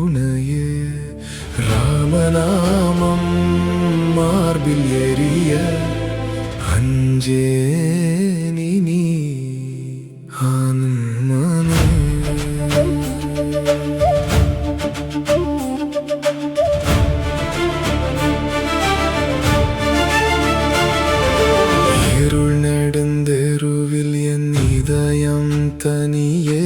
துணையே. ராமநாமம் மார்பில் எரிய அஞ்சேனி நீ ஹனுமனே. இருள் நெடுந்தெருவில் என் இதயம் தனியே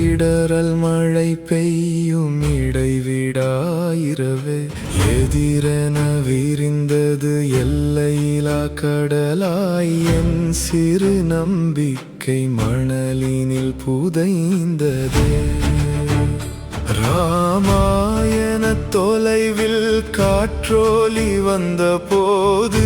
இடறல் மழை பெய்யும் இடைவிடாயிரவே. எதிரென விரிந்தது எல்லையிலா கடலாய் என் சிறு நம்பிக்கை மணலினில் புதைந்ததே. ராமாயண தொலைவில் காற்றோலி வந்த போது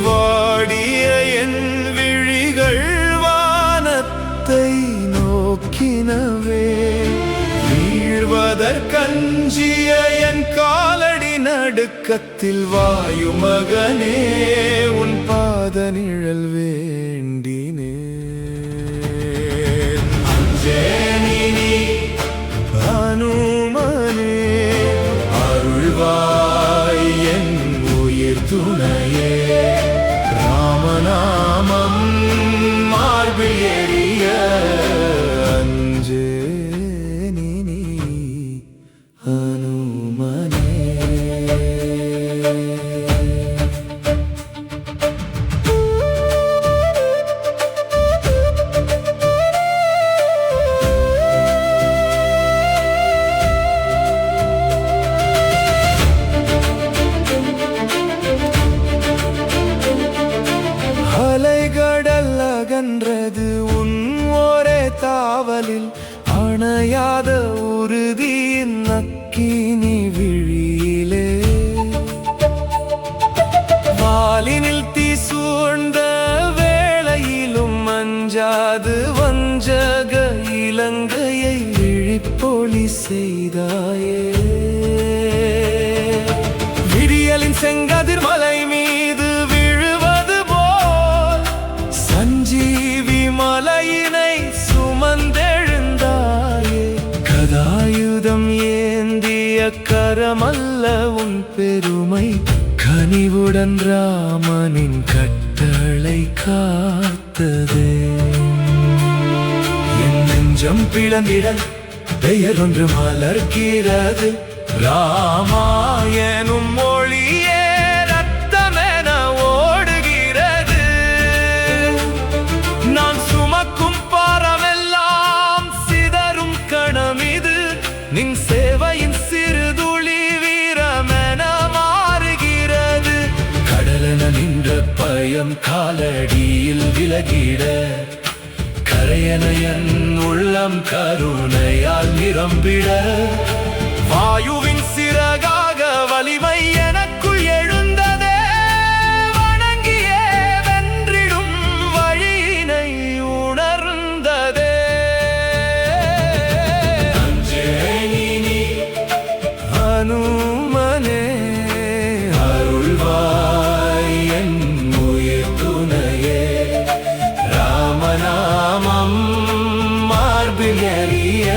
வாடிய என் விழிகள் வானத்தை நோக்கினவே. வீழ்வதற்கஞ்சிய என் காலடி நடுக்கத்தில் வாயு மகனே உன் பாத நிழல் வேண்டினே. அஞ்சேனி நீ ஹனுமனே அருள்வாய் என் உயிர் துணையே. ராமநாமம் மார்பில் எரிய அஞ்சேனி நீ ஹனுமனே. அலைகடல் அகன்றது உன் ஒரே தாவலில் அணையாத உறுதியின் நக்கினி விழியிலே. வாலினில் தீ சூழ்ந்த வேளையிலும் அஞ்சாது வஞ்சக இலங்கையை விழிப்பொலி செய்தாயே. விடியலின் செங்கதிர் மலை மீது விழுவது போல் சஞ்சீவி மலையினை சுமந்தெழுந்தாயே. கதாயுதம் ஏந்திய கரமல்ல உன் பெருமை கனிவுடன் ராமனின் கட்டளை காத்ததே. என் நெஞ்சம் பிளந்திட பெயர் ஒன்று மலர்கிறது. ராமாயணும் மொழியே ரத்தமென ஓடுகிறது. நான் சுமக்கும் பாரமெல்லாம் சிதறும் கணமிது. நின் சேவையின் சிறுதுளி வீரமென மாறுகிறது. கடலென நின்ற பயம் காலடியில் விலகிட கரையென என் உள்ளம் கருணையால் நிரம்பிட. வாயுவின் சிறகாக வலிமை எனக்குள் எழுந்ததே. வணங்கியே வென்றிடும் வழியினை உணர்ந்ததே. அஞ்சேனி நீ ஹனுமனே அருள்வாய் என் உயிர் துணையே. ராமநாமம் மார்பில் எரிய